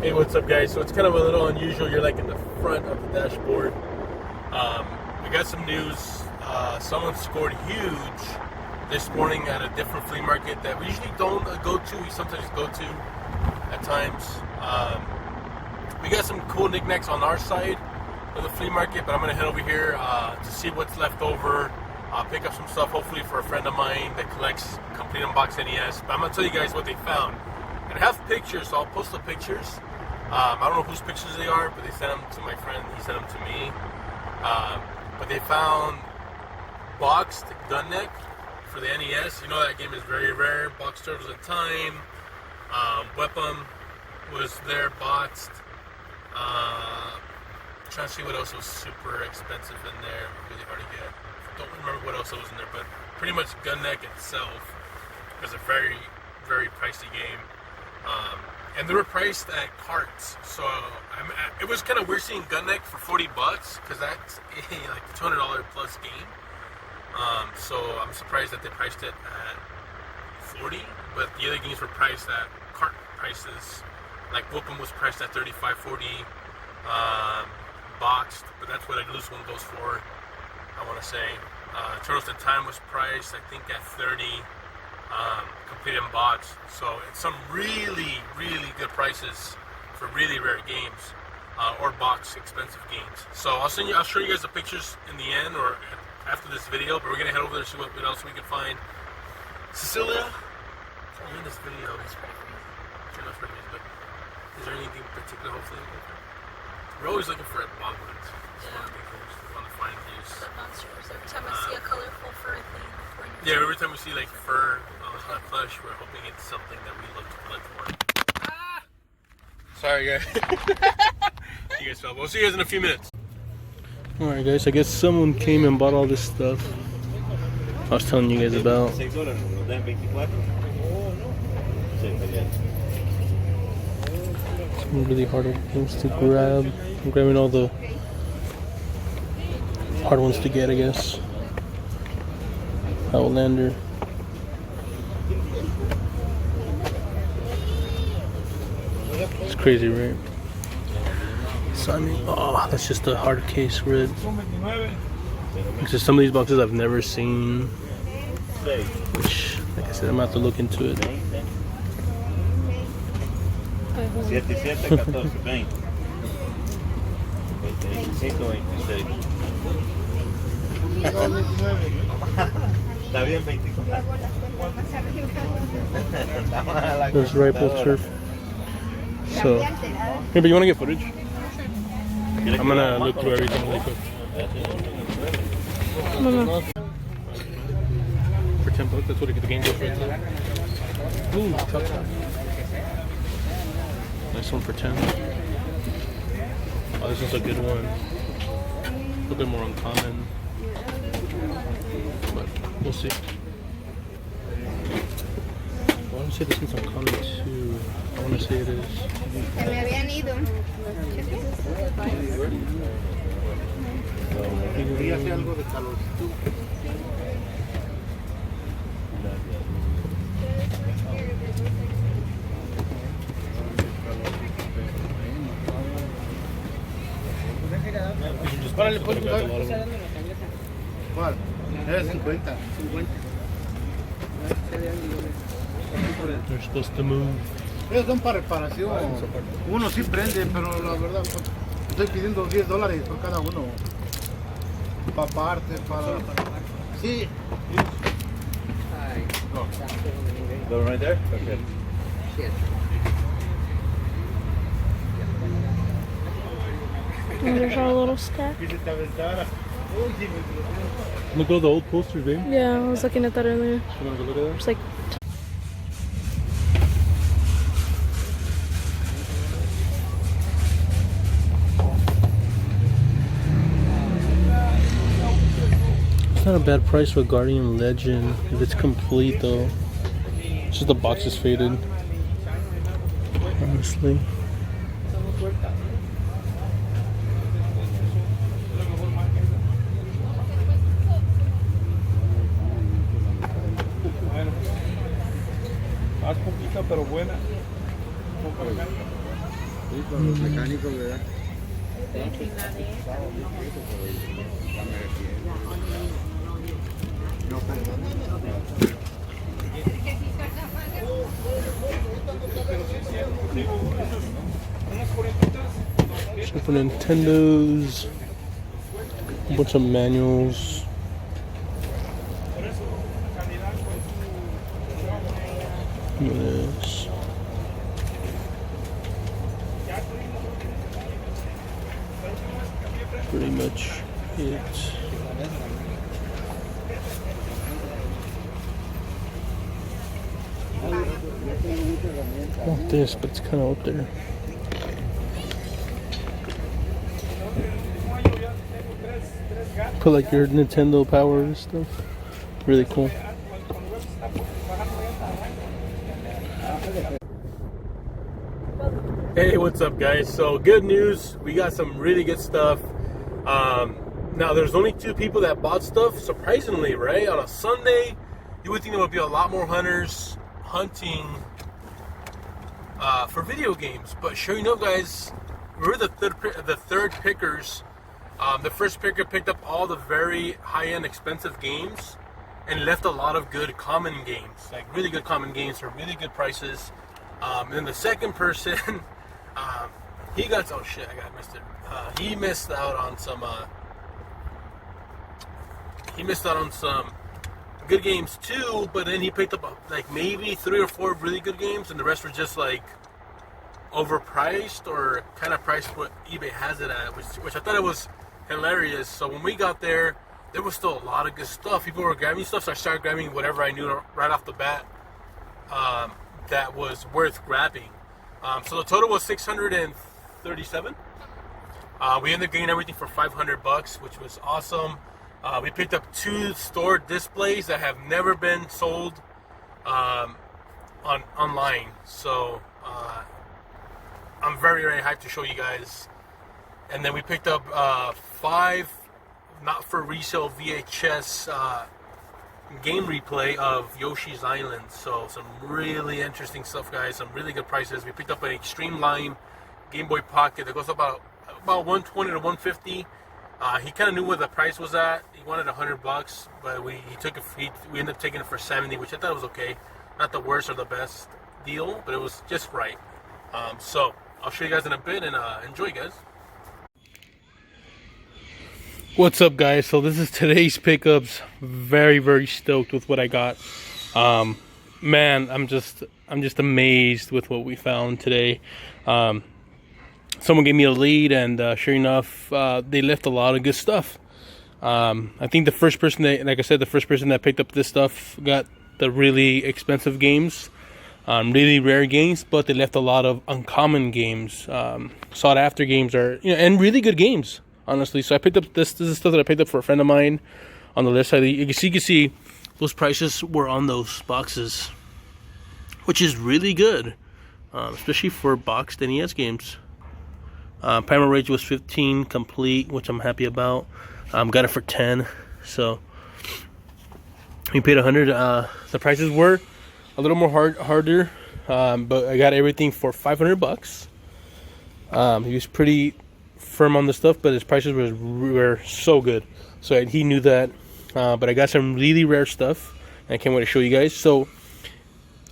Hey, what's up, guys? So it's kind of a little unusual. You're like in the front of the dashboard. We got some news. Someone scored huge this morning at a different flea market that we usually don't go to. We sometimes go to at times. We got some cool knickknacks on our side of the flea market, but I'm gonna head over here to see what's left over. Pick up some stuff, hopefully for a friend of mine that collects complete unboxed NES. But I'm gonna tell you guys what they found. And I have pictures, so I'll post the pictures. I don't know whose pictures they are, but they sent them to my friend. He sent them to me. But they found boxed gun neck for the NES. You know that game is very rare. Boxed turtles in time. Weapon was there, boxed. Trying to see what else was super expensive in there. Really hard to get. Don't remember what else was in there, but pretty much gun neck itself was a very, very pricey game. And they were priced at carts, so it was kind of weird seeing gun neck for $40 because that's like a $200 plus game. So I'm surprised that they priced it at $40, but the other games were priced at cart prices. Like Whoop'em was priced at $35, $40, boxed, but that's what a loose one goes for. I want to say Turtles in Time was priced, I think, at $30. Complete and boxed, so it's some really, really good prices for really rare games, or box expensive games. So I'll show you guys the pictures in the end or after this video. But we're gonna head over there and see what else we can find. Cecilia, in this video, it's pretty crazy. But is there anything particular? Hopefully, we're always looking for bog ones. Yeah. We want to find these. But not sure. Every time I see a colorful fur thing. Yeah, every time we see like fur on hot plush, we're hoping it's something that we look for. Ah! Sorry, guys. You guys fell. We'll see you guys in a few minutes. Alright, guys, I guess someone came and bought all this stuff I was telling you guys about. Some really hard things to grab. I'm grabbing all the hard ones to get, I guess. Outlander. It's crazy, right? Simon. Oh, that's just a hard case red. Because some of these boxes I've never seen. Which, like I said, I'm gonna have to look into it. There's rifle turf. So, maybe you want to get footage? I'm gonna look through everything really quick. For $10, that's what the game goes right there. Ooh, tough. Nice one for 10. Oh, this is a good one. A little bit more uncommon. But we'll see. I want to say this one's uncommon too. I want to say it is. ¿Cuál? Era 50. They're supposed to move. Ellos son para reparación. Uno sí prende, pero la verdad estoy pidiendo $10 por cada uno. Para parte, para... Sí. Go right there? Okay. And there's our little stack. Look at all the old posters, babe. Yeah, I was looking at that earlier. You want to go look at that? It's like... It's not a bad price for Guardian Legend if it's complete though. It's just the box is faded. Honestly. Más poquita pero buena. Sí, con los mecánicos, ¿verdad? No, Super Nintendos, a bunch of manuals. Look at this. Pretty much it. Want this, but it's kind of up there. Put like your Nintendo power and stuff. Really cool. Hey, what's up, guys? So good news, we got some really good stuff. Now there's only 2 people that bought stuff, surprisingly, right? On a Sunday, you would think there would be a lot more hunters hunting for video games, but sure enough, guys, we're the third pickers. The first picker picked up all the very high-end expensive games and left a lot of good common games, like really good common games for really good prices. And then the second person, he got, oh shit, I got missed it. He missed out on some good games too, but then he picked up like maybe 3 or 4 really good games, and the rest were just like overpriced or kind of priced what eBay has it at, which I thought it was hilarious. So when we got there was still a lot of good stuff. People were grabbing stuff, so I started grabbing whatever I knew right off the bat that was worth grabbing. So the total was $637. We ended up getting everything for $500, which was awesome. We picked up 2 store displays that have never been sold online. So I'm very, very hyped to show you guys. And then we picked up 5 not for resale VHS game replay of Yoshi's Island. So some really interesting stuff, guys. Some really good prices. We picked up an Extreme Line Game Boy Pocket that goes about $120 to $150. He kind of knew where the price was at. He wanted $100, but we ended up taking it for $70, which I thought was okay. Not the worst or the best deal, but it was just right. So I'll show you guys in a bit, and enjoy, guys. What's up, guys? So this is today's pickups. Very, very stoked with what I got. Man, I'm just amazed with what we found today. Someone gave me a lead, and sure enough, they left a lot of good stuff. I think the first person that picked up this stuff got the really expensive games, really rare games, but they left a lot of uncommon games, sought after games, and really good games, honestly. So I picked up this is stuff that I picked up for a friend of mine on the left side. You can see those prices were on those boxes, which is really good, especially for boxed NES games. Primal Rage was $15 complete, which I'm happy about. Got it for $10, so we paid $100. The prices were a little more harder, but I got everything for $500. He was pretty firm on the stuff, but his prices were so good. So he knew that. But I got some really rare stuff, and I can't wait to show you guys. So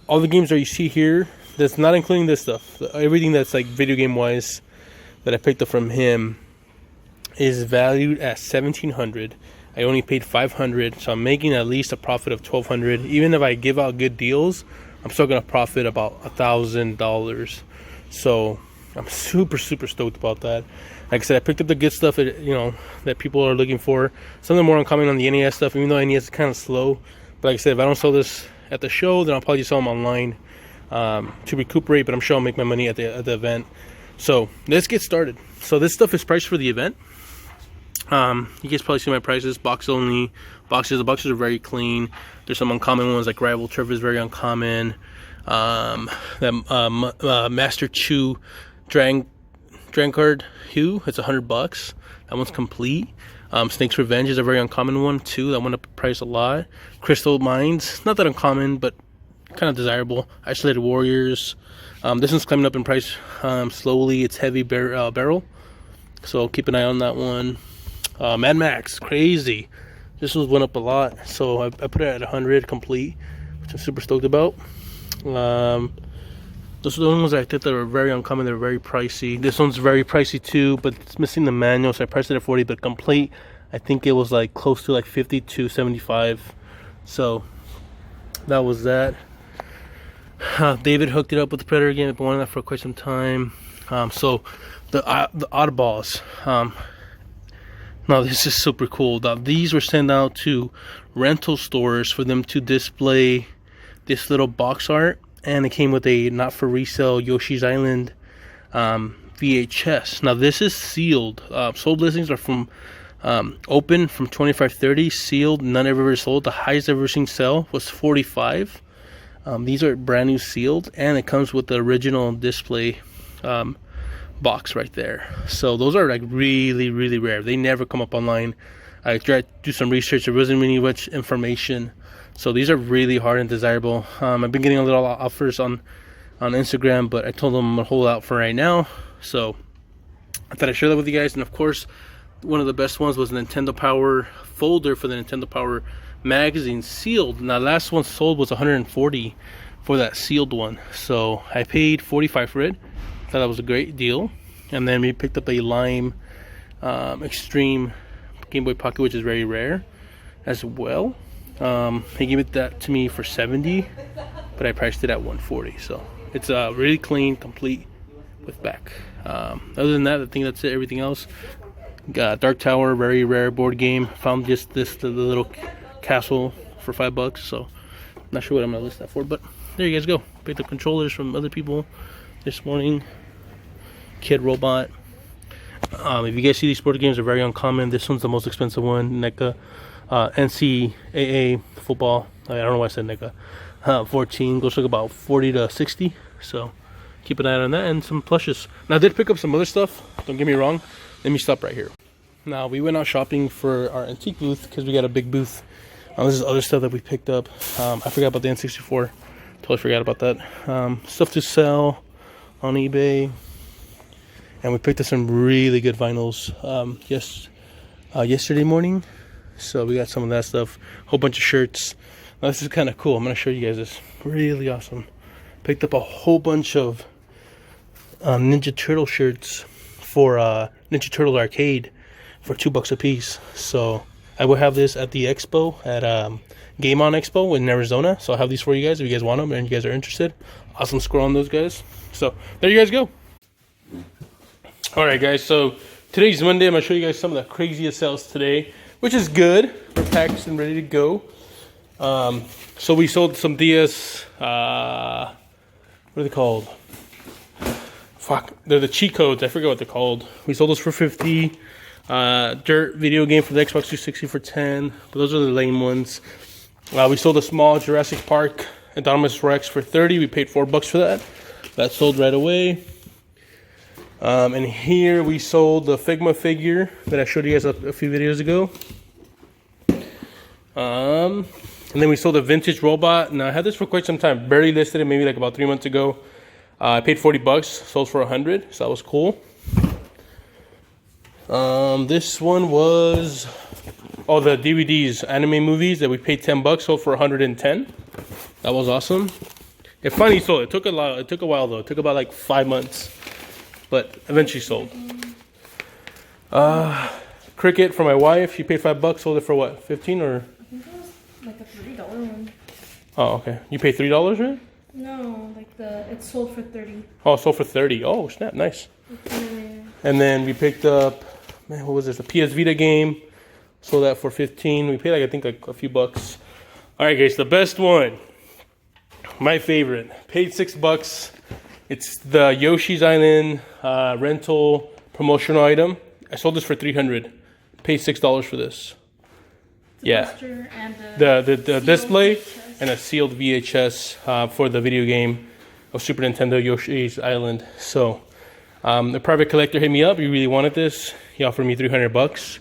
all the games that you see here, that's not including this stuff. Everything that's like video game wise that I picked up from him is valued at $1,700. I only paid $500, so I'm making at least a profit of $1,200. Even if I give out good deals, I'm still gonna profit about $1,000. So I'm super stoked about that. Like I said, I picked up the good stuff that that people are looking for. Something more uncommon on the NES stuff, even though NES is kind of slow. But like I said, if I don't sell this at the show, then I'll probably just sell them online to recuperate. But I'm sure I'll make my money at the event. So let's get started. So this stuff is priced for the event. You guys probably see my prices. Box only boxes. The boxes are very clean. There's some uncommon ones like Rival Turf is very uncommon. Master Chew Drancard Hue, it's $100. That one's complete. Snake's Revenge is a very uncommon one too. That one up price a lot. Crystal Mines, not that uncommon, but kind of desirable. Isolated Warriors. This one's climbing up in price slowly. It's heavy barrel, so keep an eye on that one. Mad Max, crazy. This one went up a lot, so I put it at 100 complete, which I'm super stoked about. Those are the ones that I think that were very uncommon. They're very pricey. This one's very pricey too, but it's missing the manual, so I priced it at 40. But complete, I think it was like close to like 50 to 75. So that was that. David hooked it up with the Predator game. I've been wanting that for quite some time. So the oddballs. Now this is super cool. Now, these were sent out to rental stores for them to display this little box art, and it came with a not for resale Yoshi's Island VHS. Now this is sealed. Sold listings are from open from 25-30, sealed, none ever sold. The highest I've ever seen sell was 45. These are brand new sealed, and it comes with the original display box right there. So those are like really, really rare. They never come up online. I tried to do some research. There wasn't really much information. So these are really hard and desirable. I've been getting a little offers on Instagram, but I told them I'm gonna hold out for right now. So I thought I'd share that with you guys. And of course, one of the best ones was the Nintendo Power folder for the Nintendo Power magazine, sealed. Now last one sold was 140 for that sealed one. So I paid 45 for it. Thought that was a great deal. And then we picked up a Lime Extreme Game Boy Pocket, which is very rare as well. He gave that to me for 70, but I priced it at 140. So it's really clean, complete with back. Other than that, I think that's it. Everything else, got Dark Tower, very rare board game. Found just the little castle for $5. So not sure what I'm gonna list that for, but there you guys go. Picked up controllers from other people this morning. Kid Robot. If you guys see, these board games are very uncommon. This one's the most expensive one. NECA, NCAA football. I don't know why I said NECA. 14 goes like about 40 to 60. So keep an eye on that, and some plushes. Now I did pick up some other stuff. Don't get me wrong. Let me stop right here. Now we went out shopping for our antique booth because we got a big booth. This is other stuff that we picked up. I forgot about the N64. Totally forgot about that. Stuff to sell on eBay. And we picked up some really good vinyls yesterday morning. So we got some of that stuff. Whole bunch of shirts. Now this is kind of cool. I'm going to show you guys this. Really awesome. Picked up a whole bunch of Ninja Turtle shirts for Ninja Turtle Arcade for $2 a piece. So I will have this at the expo at Game On Expo in Arizona. So I'll have these for you guys if you guys want them and you guys are interested. Awesome score on those guys. So there you guys go. Alright guys, so today's Monday. I'm going to show you guys some of the craziest sales today, which is good. We're packed and ready to go. So we sold some DS, what are they called? Fuck, they're the cheat codes. I forget what they're called. We sold those for 50. Dirt video game for the Xbox 360 for 10. But those are the lame ones. We sold a small Jurassic Park Indominus Rex for 30. We paid $4 for that. That sold right away. And here we sold the Figma figure that I showed you guys a few videos ago. And then we sold a vintage robot. Now I had this for quite some time. Barely listed it, maybe like about 3 months ago. I paid $40, sold for 100, so that was cool. This one was the DVDs, anime movies that we paid $10, sold for 110. That was awesome. It finally sold. It took a while though. It took about like 5 months. But eventually sold. Cricket for my wife. She paid $5. Sold it for what? 15 or? I think it was like a $3 one. Oh, okay. You paid $3, right? No, like it sold for 30. Oh, it sold for 30. Oh, snap! Nice. And then we picked up, man, what was this? A PS Vita game. Sold that for 15. We paid I think like a few bucks. All right, guys. The best one. My favorite. Paid $6. It's the Yoshi's Island rental promotional item. I sold this for $300. Paid $6 for this. Yeah. And the display VHS. And a sealed VHS for the video game of Super Nintendo Yoshi's Island. So the private collector hit me up. He really wanted this. He offered me $300,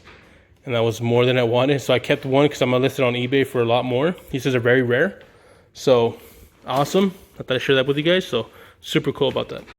and that was more than I wanted. So I kept one because I'm gonna list it on eBay for a lot more. He says they're very rare. So awesome. I thought I'd share that with you guys. So super cool about that.